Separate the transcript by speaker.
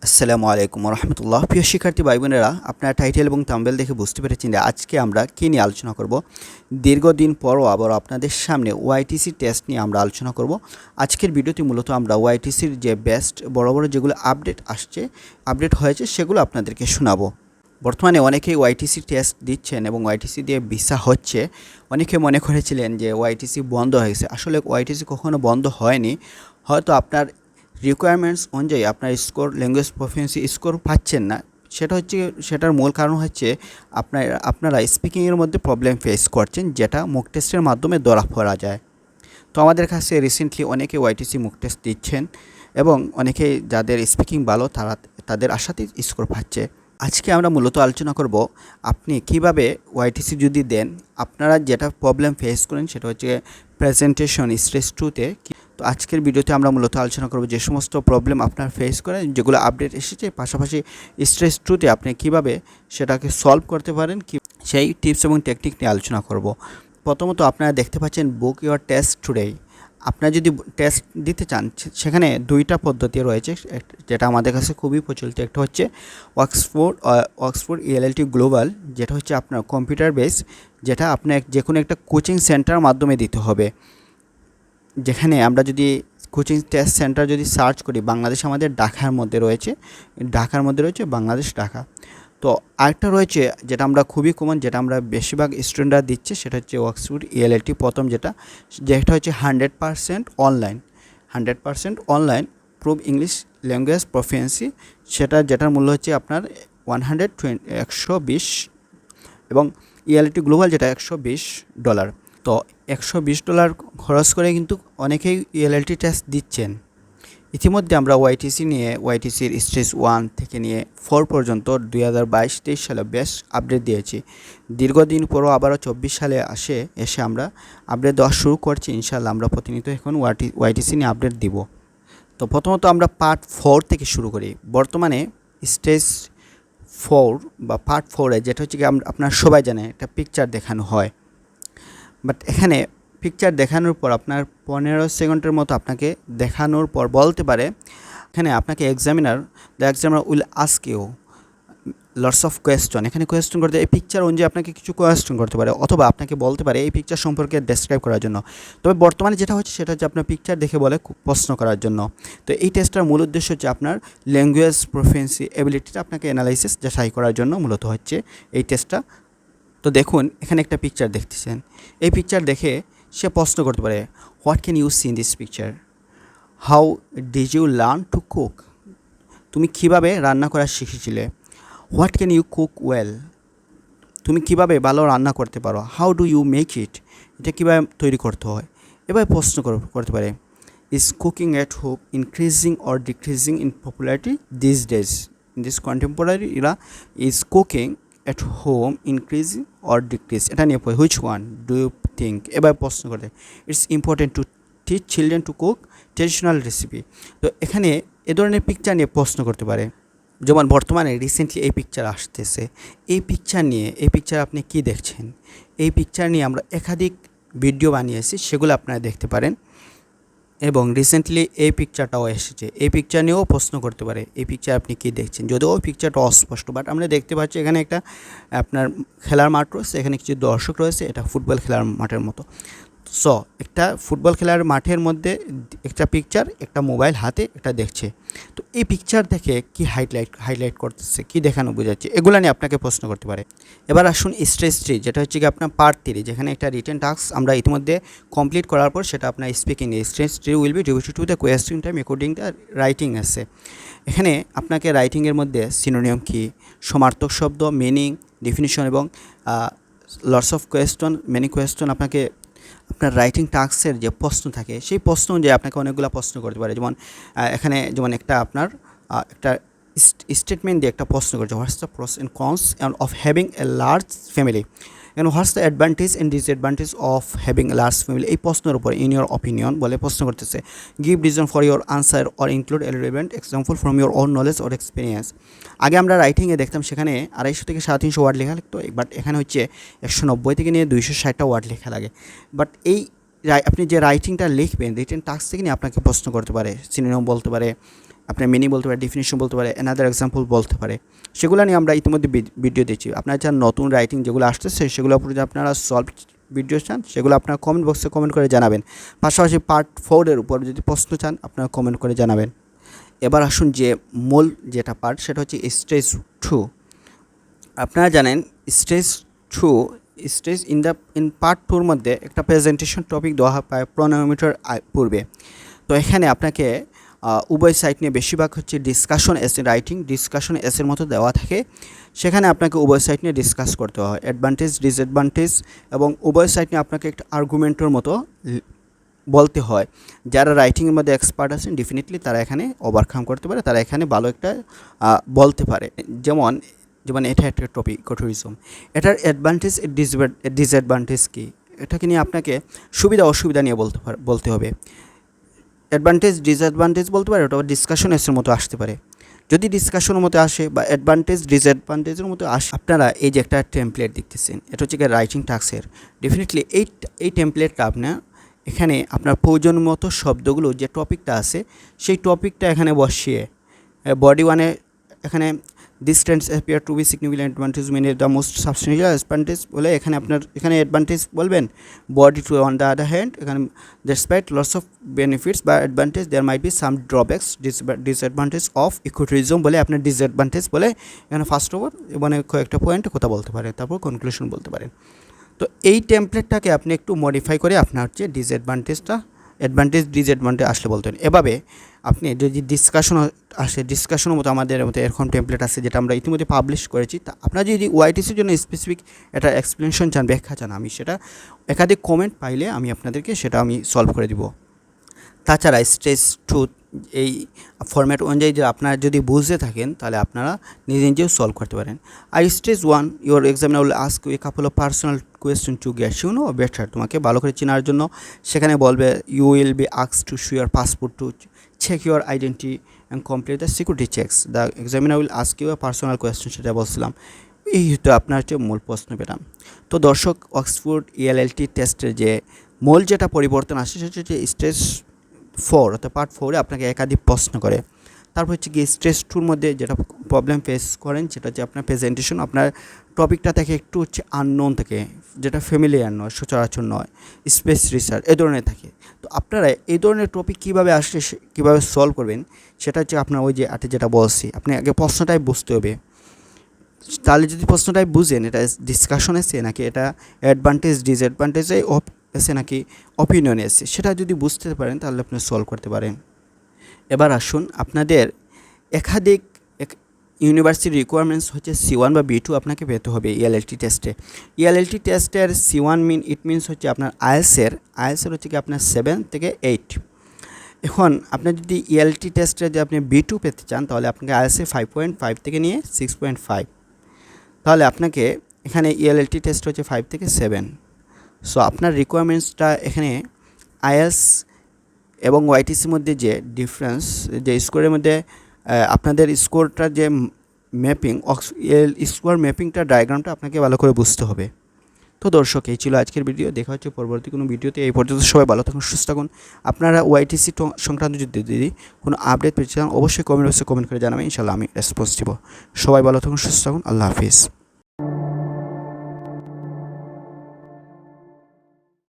Speaker 1: আসসালামু আলাইকুম রহমতুল্লাহ। প্রিয় শিক্ষার্থী ভাই বোনেরা, আপনার টাইটেল এবং থাম্বনেল দেখে বুঝতে পেরেছেন যে আজকে আমরা কী নিয়ে আলোচনা করব। দীর্ঘদিন পরও আবার আপনাদের সামনে ওআইটিসি টেস্ট নিয়ে আমরা আলোচনা করব। আজকের ভিডিওতে মূলত আমরা ওআইটিসির যে বেস্ট বড় বড় যেগুলো আপডেট হয়েছে সেগুলো আপনাদেরকে শোনাবো। বর্তমানে অনেকেই ওআইটিসি টেস্ট দিচ্ছেন এবং ওআইটিসি দিয়ে ভিসা হচ্ছে। অনেকে মনে করেছিলেন যে ওআইটিসি বন্ধ হয়েছে। আসলে ওআইটিসি কখনো বন্ধ হয়নি। হয়তো আপনার রিকোয়ারমেন্টস অনুযায়ী আপনার ল্যাঙ্গুয়েজ প্রফিসিয়েন্সি স্কোর পাচ্ছেন না। সেটার মূল কারণ হচ্ছে আপনারা স্পিকিংয়ের মধ্যে প্রবলেম ফেস করছেন, যেটা মুক টেস্টের মাধ্যমে ধরা পড়া যায়। তো আমাদের কাছে রিসেন্টলি অনেকে ওআইটিসি মুক টেস্ট দিচ্ছেন এবং অনেকে যাদের স্পিকিং ভালো তাদের আশাতেই স্কোর পাচ্ছে। আজকে আমরা মূলত আলোচনা করব আপনি কিভাবে ওআইটিসি যদি দেন আপনারা যেটা প্রবলেম ফেস করেন সেটা হচ্ছে প্রেজেন্টেশন স্টেজ 2-তে। তো আজকের ভিডিওতে আমরা মূলত আলোচনা করব যে সমস্ত প্রবলেম আপনার ফেস করেন, যেগুলো আপডেট এসেছে, পাশাপাশি স্টেজ 2-তে আপনি কিভাবে সেটাকে সলভ করতে পারেন সেই টিপস এবং টেকনিক নিয়ে আলোচনা করব। প্রথমত আপনারা দেখতে পাচ্ছেন বুক ইউর টেস্ট টুডে। আপনারা যদি টেস্ট দিতে চান সেখানে দুইটা পদ্ধতি রয়েছে, যেটা আমাদের কাছে খুবই প্রচলিত। একটা হচ্ছে অক্সফোর্ড ELLT গ্লোবাল, যেটা হচ্ছে আপনার কম্পিউটার বেস, যেটা আপনার যে কোনো একটা কোচিং সেন্টার মাধ্যমে দিতে হবে। যেখানে আমরা যদি কোচিং টেস্ট সেন্টার যদি সার্চ করি, বাংলাদেশ আমাদের ঢাকার মধ্যে রয়েছে বাংলাদেশ ঢাকা। তো আরেকটা রয়েছে যেটা আমরা খুবই কমন, যেটা আমরা বেশিরভাগ স্টুডেন্টরা দিচ্ছে, সেটা হচ্ছে অক্সফোর্ড ELLT প্রথম, যেটা হচ্ছে 100% online prove English language proficiency. যেটার মূল্য হচ্ছে আপনার 120 এবং ELLT গ্লোবাল যেটা $120। তো $120 খরচ করে কিন্তু অনেকেই ELLT টেস্ট দিচ্ছেন। ইতিমধ্যে আমরা ওআইটিসির স্টেজ 1 থেকে নিয়ে 4 পর্যন্ত 2022-23 সালে বেশ আপডেট দিয়েছি। দীর্ঘদিন পরও আবারও 24 সালে এসে আমরা আপডেট দেওয়া শুরু করছি। ইনশাআল্লাহ আমরা প্রতিনিয়ত এখন ওআইটিসি নিয়ে আপডেট দিব। তো প্রথমত আমরা পার্ট 4 থেকে শুরু করি। বর্তমানে স্টেজ 4 বা পার্ট 4-এ যেটা হচ্ছে কি আপনারা সবাই জানেন একটা পিকচার দেখানো হয়, বাট এখানে পিকচার দেখানোর পর আপনার 15 সেকেন্ডের মতো আপনাকে দেখানোর পর বলতে পারে, এখানে আপনাকে the examiner will ask you lots of question. এখানে কোয়েশ্চন করতে এই পিকচার অনুযায়ী আপনাকে কিছু কোয়েশ্চন করতে পারে, অথবা আপনাকে বলতে পারে এই পিকচার সম্পর্কে ডেসক্রাইব করার জন্য। তবে বর্তমানে যেটা হচ্ছে সেটা হচ্ছে আপনার পিকচার দেখে বলে প্রশ্ন করার জন্য। তো এই টেস্টটার মূল উদ্দেশ্য হচ্ছে আপনার ল্যাঙ্গুয়েজ প্রফিসিয়েন্সি এবিলিটিটা আপনাকে অ্যানালাইসিস যাচাই করার জন্য মূলত হচ্ছে এই টেস্টটা। তো দেখুন এখানে একটা পিকচার দেখতেছেন, এই পিকচার দেখে সে প্রশ্ন করতে পারে, what can you see in this picture, how did you learn to cook, তুমি কীভাবে রান্না করা শিখেছিলে। What can you cook well, তুমি কীভাবে ভালো রান্না করতে পারো। How do you make it, এটা কীভাবে তৈরি করতে হয়। এভাবে প্রশ্ন করতে পারে। Is cooking at home increasing or decreasing in popularity these days, in this contemporary era, is cooking at home increasing or decrease, এটা নিয়ে পড়ে। Which one do you think, এবার প্রশ্ন করে। It's important to teach children to cook traditional recipe. তো এখানে এ ধরনের picture নিয়ে প্রশ্ন করতে পারে। যেমন বর্তমানে রিসেন্টলি এই পিকচার আসতেছে, এই পিকচার আপনি কি দেখছেন। এই পিকচার নিয়ে আমরা একাধিক ভিডিও বানিয়েছি, সেগুলো আপনারা দেখতে পারেন। এবং রিসেন্টলি এই পিকচারটাও এসেছে, এই পিকচার নিয়েও প্রশ্ন করতে পারে, এই পিকচার আপনি কী দেখছেন। যদিও ওই পিকচারটা অস্পষ্ট, বাট আমরা দেখতে পাচ্ছি এখানে একটা আপনার খেলার মাঠ রয়েছে, এখানে কিছু দর্শক রয়েছে, এটা ফুটবল খেলার মাঠের মতো। সো একটা ফুটবল খেলার মাঠের মধ্যে একটা পিকচার, একটা মোবাইল হাতে এটা দেখছে। তো এই পিকচার দেখে কি হাইলাইট করতেছে, কি দেখানো বোঝাচ্ছে, এগুলো নিয়ে আপনাকে প্রশ্ন করতে পারে। এবার আসুন স্টেজ 3, যেটা হচ্ছে কি আপনার পার্ট 3, যেখানে একটা রিটেন টাস্ক আমরা ইতিমধ্যে কমপ্লিট করার পর সেটা আপনার speaking. Stage 3 will be divided to the question time according the writing আছে। এখানে আপনাকে রাইটিংয়ের মধ্যে সিনোনিম কি, সমার্থক শব্দ, মিনিং, ডেফিনিশন এবং lots of question, many question, আপনার রাইটিং টাস্কের যে প্রশ্ন থাকে সেই প্রশ্ন অনুযায়ী আপনাকে অনেকগুলো প্রশ্ন করতে পারে। যেমন এখানে একটা আপনার একটা স্টেটমেন্ট দিয়ে একটা প্রশ্ন করছে, what's the pros and cons of having a large family and what's the advantage and disadvantage of having a large family. এই প্রশ্নের উপর ইন ইউর অপিনিয়ন বলে প্রশ্ন করতেছে। Give reason for your answer or include A relevant example from your own knowledge or experience. আগে আমরা রাইটিংয়ে দেখতাম সেখানে 250 থেকে 350 ওয়ার্ড লেখা লাগতো, বাট এখানে হচ্ছে 190 থেকে নিয়ে 260টা ওয়ার্ড লেখা লাগে। বাট আপনি যে রাইটিংটা লিখবেন, রিটেন টাস্ক থেকে নিয়ে আপনাকে প্রশ্ন করতে পারে, সিনোনিম বলতে পারে, আপনার মিনিং বলতে পারে, ডেফিনিশন বলতে পারে, অ্যানাদার এক্সাম্পল বলতে পারে। সেগুলো নিয়ে আমরা ইতিমধ্যে ভিডিও দিচ্ছি। আপনারা যারা নতুন রাইটিং যেগুলো আসতেছে সেগুলোর উপরে যদি আপনারা সলভ ভিডিও চান সেগুলো আপনারা কমেন্ট বক্সে কমেন্ট করে জানাবেন। পাশাপাশি পার্ট 4 এর উপর যদি প্রশ্ন চান আপনারা কমেন্ট করে জানাবেন। এবার আসুন যে মূল যেটা পার্ট সেটা হচ্ছে স্টেজ 2। আপনারা জানেন স্টেজ 2 ইন পার্ট 2 মধ্যে একটা প্রেজেন্টেশন টপিক দেওয়া হয় প্রায় 15 মিনিটের পূর্বে। তো এখানে আপনাকে উভয় সাইড নিয়ে বেশিরভাগ হচ্ছে ডিসকাশন এসে, রাইটিং ডিসকাশন এসের মতো দেওয়া থাকে। সেখানে আপনাকে উভয় সাইড নিয়ে ডিসকাস করতে হয়, অ্যাডভান্টেজ ডিসঅ্যাডভান্টেজ, এবং উভয় সাইড নিয়ে আপনাকে একটা আর্গুমেন্টের মতো বলতে হয়। যারা রাইটিংয়ের মধ্যে এক্সপার্ট আছেন ডেফিনেটলি তারা এখানে ওভারকাম করতে পারে, তারা এখানে ভালো একটা বলতে পারে। যেমন এটা একটা টপিক ট্যুরিজম, এটার অ্যাডভান্টেজ ডিসঅ্যাডভান্টেজ কী, এটাকে নিয়ে আপনাকে সুবিধা অসুবিধা নিয়ে বলতে হবে। অ্যাডভান্টেজ ডিসঅ্যাডভান্টেজ বলতে পারে, ওটা ডিসকাশন এসের মতো আসতে পারে। যদি ডিসকাশনের মতো আসে বা অ্যাডভান্টেজ ডিসঅ্যাডভান্টেজের মতো আসে, আপনারা এই যে একটা টেমপ্লেট দেখতেছেন এটা হচ্ছে রাইটিং টাস্কের। ডেফিনেটলি এই টেমপ্লেটটা আপনার এখানে আপনার প্রয়োজন মতো শব্দগুলো যে টপিকটা আছে সেই টপিকটা এখানে বসিয়ে বডি 1-এ এখানে this trends appear to be significant advantage mean the most substantial advantage বলে এখানে আপনার এখানে অ্যাডভান্টেজ বলবেন। Body 2 on the other hand এখানে ডিসপাইট লস অফ বেনিফিটস বা advantage there might be some drawbacks disadvantage of ecotourism বলে আপনার disadvantage বলে এখানে ফার্স্ট ওভার মানে কয়েকটা পয়েন্ট কথা বলতে পারেন, তারপর কনক্লুশন বলতে পারেন। তো এই টেমপ্লেটটাকে আপনি একটু মডিফাই করে আপনার হচ্ছে ডিসঅ্যাডভান্টেজটা অ্যাডভান্টেজ ডিসঅ্যাডভান্টেজ আসলে বলতেন। এভাবে আপনি যদি ডিসকাশন আসে, ডিসকাশনের মতো আমাদের মতো এরকম টেমপ্লেট আছে যেটা আমরা ইতিমধ্যে পাবলিশ করেছি। তা আপনারা যদি ওয়াইটিসির জন্য স্পেসিফিক একটা এক্সপ্লেনেশন চান, ব্যাখ্যা চান, আমি সেটা একাধিক কমেন্ট পাইলে আমি আপনাদেরকে সেটা আমি সলভ করে দিব। তাছাড়া স্টেজ 2 এই ফরম্যাট অনুযায়ী যে আপনারা যদি বুঝতে থাকেন তাহলে আপনারা নিজে নিজেও সলভ করতে পারেন। আর stage 1 your examiner will ask you a couple of personal question to get you know better, তোমাকে ভালো করে চেনার জন্য সেখানে বলবে you will be asked to show your passport to check your identity and complete the security checks. The examiner will ask you a personal question, সেটা বলছিলাম। এই তো আপনার হচ্ছে মূল প্রশ্ন পেলাম। তো দর্শক, অক্সফোর্ড ELLT টেস্টের যে মূল যেটা পরিবর্তন আসে সেটা হচ্ছে স্টেজ 4 অর্থাৎ পার্ট 4-এ আপনাকে একাধিক প্রশ্ন করে। তারপর হচ্ছে গিয়ে স্টেজ 2-র মধ্যে যেটা প্রবলেম ফেস করেন সেটা হচ্ছে আপনার প্রেজেন্টেশন, আপনার টপিকটা থেকে একটু হচ্ছে আননোন থাকে, যেটা ফ্যামিলিয়ার নয়, সচরাচর নয়, স্পেস রিসার্চ এ ধরনের থাকে। তো আপনারা এই ধরনের টপিক কীভাবে আসলে কীভাবে সলভ করবেন সেটা হচ্ছে আপনার ওই যে যেটা বলছি, আপনি আগে প্রশ্নটাই বুঝতে হবে। তাহলে যদি প্রশ্নটাই বুঝেন এটা ডিসকাশন এসে নাকি এটা অ্যাডভান্টেজ ডিসঅ্যাডভান্টেজে এসে নাকি অপিনিয়ন এসে, সেটা যদি বুঝতে পারেন তাহলে আপনি সলভ করতে পারেন। এবার আসুন, আপনাদের একাধিক ইউনিভার্সিটি রিকোয়ারমেন্টস হচ্ছে C1 বা B2 আপনাকে পেতে হবে ELLT টেস্টে। ELLT টেস্টের C1 মিনস হচ্ছে আপনার আইএলটিএসের হচ্ছে কি আপনার 7 থেকে 8। এখন আপনার যদি ELLT টেস্টে যে আপনি B2 পেতে চান তাহলে আপনাকে আইএলটিএসে 5.5 থেকে নিয়ে 6.5, তাহলে আপনাকে এখানে ELLT টেস্ট হচ্ছে 5 থেকে 7। সো আপনার রিকোয়ারমেন্টসটা এখানে আইএলটিএস এবং ওয়াইটিসির মধ্যে যে ডিফারেন্স, যে স্কোরের মধ্যে আপনাদের স্কোরটা যে ম্যাপিং স্কোর ম্যাপিংটা ডায়াগ্রামটা আপনাকে ভালো করে বুঝতে হবে। তো দর্শক, এই ছিল আজকের ভিডিও। দেখা হচ্ছে পরবর্তী কোনো ভিডিওতে। এই পর্যন্ত সবাই ভালো থাকুন, সুস্থ থাকুন। আপনারা ওয়াইটিসি সংক্রান্ত যদি কোনো আপডেট পেতে চান অবশ্যই কমেন্ট বক্সে কমেন্ট করে জানাবেন, ইনশাআল্লাহ আমি রেসপন্স দিব। সবাই ভালো থাকুন, সুস্থ থাকুন। আল্লাহ হাফিজ।